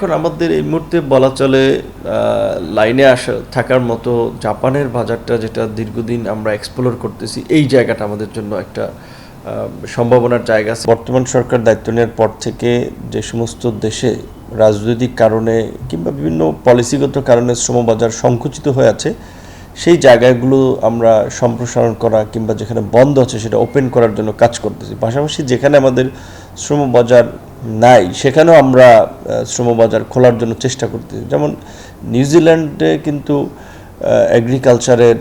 এখন আমাদের এই মুহূর্তে বলা চলে লাইনে থাকার মতো জাপানের বাজারটা যেটা দীর্ঘদিন আমরা এক্সপ্লোর করতেছি, এই জায়গাটা আমাদের জন্য একটা সম্ভাবনার জায়গা আছে। বর্তমান সরকার দায়িত্ব নেওয়ার পর থেকে যে সমস্ত দেশে রাজনৈতিক কারণে কিংবা বিভিন্ন পলিসিগত কারণে শ্রমবাজার সংকুচিত হয়ে আছে, সেই জায়গাগুলো আমরা সম্প্রসারণ করা কিংবা যেখানে বন্ধ আছে সেটা ওপেন করার জন্য কাজ করতেছি। পাশাপাশি যেখানে আমাদের শ্রমবাজার নাই সেখানেও আমরা শ্রমবাজার খোলার জন্য চেষ্টা করতেছি। যেমন নিউজিল্যান্ডে কিন্তু এগ্রিকালচারের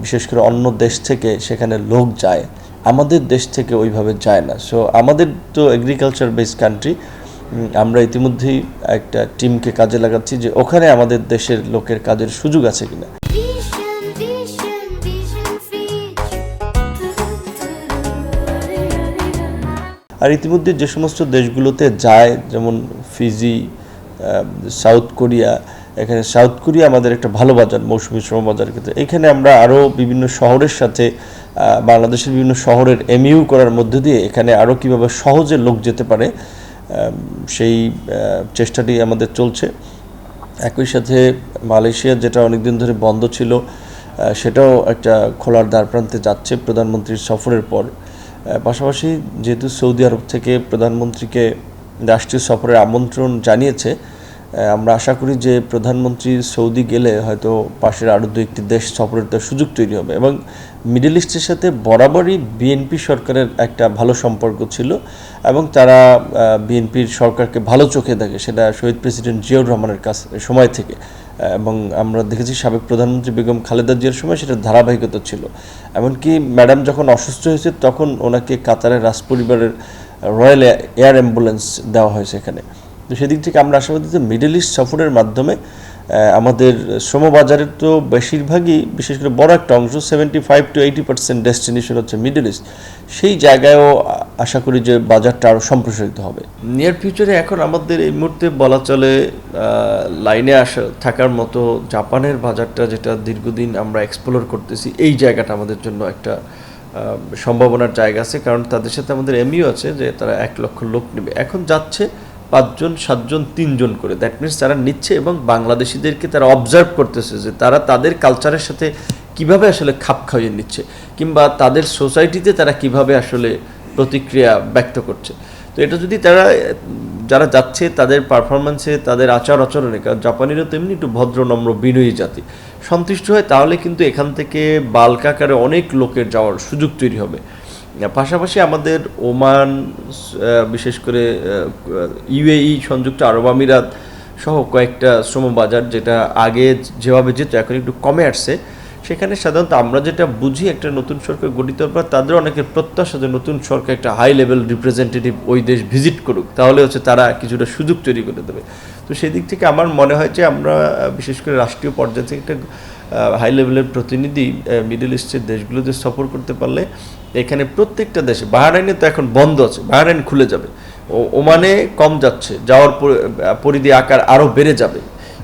বিশেষ করে অন্য দেশ থেকে সেখানে লোক যায়, আমাদের দেশ থেকে ওইভাবে যায় না। সো আমাদের তো এগ্রিকালচার বেসড কান্ট্রি, আমরা ইতিমধ্যেই একটা টিমকে কাজে লাগাচ্ছি যে ওখানে আমাদের দেশের লোকের কাজের সুযোগ আছে কিনা। আর ইতিমধ্যে যে সমস্ত দেশগুলোতে যায়, যেমন ফিজি, সাউথ কোরিয়া, এখানে সাউথ কোরিয়া আমাদের একটা ভালো বাজার, মৌসুমী শ্রমবাজারের ক্ষেত্রে। এখানে আমরা আরও বিভিন্ন শহরের সাথে বাংলাদেশের বিভিন্ন শহরের এমইউ করার মধ্য দিয়ে এখানে আরও কীভাবে সহজে লোক যেতে পারে সেই চেষ্টাটি আমাদের চলছে। একই সাথে মালয়েশিয়া, যেটা অনেকদিন ধরে বন্ধ ছিল, সেটাও একটা খোলার দ্বারপ্রান্তে যাচ্ছে প্রধানমন্ত্রীর সফরের পর। পাশাপাশি যেহেতু সৌদি আরব থেকে প্রধানমন্ত্রীকে রাষ্ট্রীয় সফরের আমন্ত্রণ জানিয়েছে, আমরা আশা করি যে প্রধানমন্ত্রী সৌদি গেলে হয়তো পাশের আরও দু একটি দেশ সফরের তার সুযোগ তৈরি হবে। এবং মিডল ইস্টের সাথে বরাবরই বিএনপি সরকারের একটা ভালো সম্পর্ক ছিল এবং তারা বিএনপির সরকারকে ভালো চোখে দেখে, সেটা শহীদ প্রেসিডেন্ট জিয়াউর রহমানের সময় থেকে। এবং আমরা দেখেছি সাবেক প্রধানমন্ত্রী বেগম খালেদা জিয়ার সময় সেটা ধারাবাহিকতা ছিল। এমনকি ম্যাডাম যখন অসুস্থ হয়েছে তখন ওনাকে কাতারের রাজপরিবারের রয়্যাল এয়ার অ্যাম্বুলেন্স দেওয়া হয়েছে এখানে। তো সেদিক থেকে আমরা আশাবাদী যে মিডল ইস্ট সফরের মাধ্যমে আমাদের শ্রমবাজারের তো বেশিরভাগই, বিশেষ করে বড় একটা অংশ 75 to 80% ডেস্টিনেশন হচ্ছে মিডল ইস্ট, সেই জায়গায়ও আশা করি যে বাজারটা আরও সম্প্রসারিত হবে নিয়ার ফিউচারে। এখন আমাদের এই মুহূর্তে বলা চলে লাইনে থাকার মতো জাপানের বাজারটা যেটা দীর্ঘদিন আমরা এক্সপ্লোর করতেছি, এই জায়গাটা আমাদের জন্য একটা সম্ভাবনার জায়গা আছে। কারণ তাদের সাথে আমাদের এমইউ আছে যে তারা 1 লক্ষ লোক নেবে। এখন যাচ্ছে 5 জন 7 জন 3 জন করে, দ্যাট মিনস তারা নিচ্ছে এবং বাংলাদেশিদেরকে তারা অবজার্ভ করতেছে যে তারা তাদের কালচারের সাথে কিভাবে আসলে খাপ খাইয়ে নিচ্ছে কিংবা তাদের সোসাইটিতে তারা কিভাবে আসলে প্রতিক্রিয়া ব্যক্ত করছে। তো এটা যদি তারা যারা যাচ্ছে তাদের পারফরমেন্সে, তাদের আচার আচরণে, কারণ জাপানিরা তেমনি একটু ভদ্র নম্র বিনয়ী জাতি, সন্তুষ্ট হয়, তাহলে কিন্তু এখান থেকে বাল্ক আকারে অনেক লোকের যাওয়ার সুযোগ তৈরি হবে। পাশাপাশি আমাদের ওমান, বিশেষ করে ইউএই, সংযুক্ত আরব আমিরাত সহ কয়েকটা শ্রমবাজার যেটা আগে যেভাবে যেত এখন একটু কমে আসছে, সেখানে সাধারণত আমরা যেটা বুঝি একটা নতুন সরকার গঠিত হওয়ার পর তাদের অনেকের প্রত্যাশা যে নতুন সরকার একটা হাই লেভেল রিপ্রেজেন্টেটিভ ওই দেশ ভিজিট করুক, তাহলে হচ্ছে তারা কিছুটা সুযোগ তৈরি করে দেবে। তো সেই দিক থেকে আমার মনে হয় যে আমরা বিশেষ করে রাষ্ট্রীয় পর্যায়ে থেকে একটা হাই লেভেলের প্রতিনিধি মিডল ইস্টের দেশগুলোতে সফর করতে পারলে এখানে প্রত্যেকটা দেশে, বাহরাইনে তো এখন বন্ধ আছে, বাহরাইন খুলে যাবে, ওমানে কম যাচ্ছে, যাওয়ার পরিধি আকার আরও বেড়ে যাবে।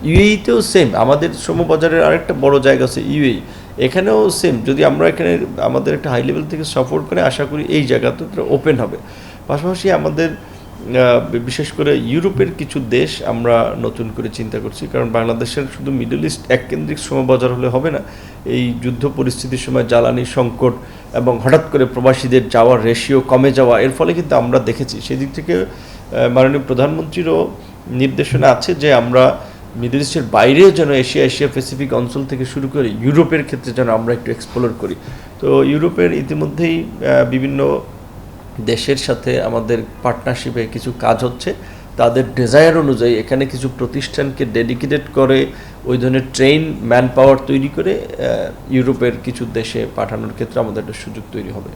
ইউএইতেও সেম, আমাদের শ্রমবাজারের আরেকটা বড় জায়গা আছে ইউএই, এখানেও সেম। যদি আমরা এখানে আমাদের একটা হাই লেভেল থেকে সফর করে আশা করি এই জায়গাতে ওপেন হবে। পাশাপাশি আমাদের বিশেষ করে ইউরোপের কিছু দেশ আমরা নতুন করে চিন্তা করছি, কারণ বাংলাদেশের শুধু মিডল ইস্ট এককেন্দ্রিক শ্রমবাজার হলে হবে না। এই যুদ্ধ পরিস্থিতির সময় জ্বালানি সংকট এবং হঠাৎ করে প্রবাসীদের যাওয়ার রেশিও কমে যাওয়া, এর ফলে কিন্তু আমরা দেখেছি সেদিক থেকে মাননীয় প্রধানমন্ত্রীরও নির্দেশনা আছে যে আমরা মিডল ইস্টের বাইরেও যেন এশিয়া প্যাসিফিক অঞ্চল থেকে শুরু করে ইউরোপের ক্ষেত্রে যেন আমরা একটু এক্সপ্লোর করি। তো ইউরোপের ইতিমধ্যেই বিভিন্ন দেশের সাথে আমাদের পার্টনারশিপে কিছু কাজ হচ্ছে, তাদের ডিজায়ার অনুযায়ী এখানে কিছু প্রতিষ্ঠানকে ডেডিকেটেড করে ওই ধরনের ট্রেন ম্যান পাওয়ার তৈরি করে ইউরোপের কিছু দেশে পাঠানোর ক্ষেত্রে আমাদের একটা সুযোগ তৈরি হবে।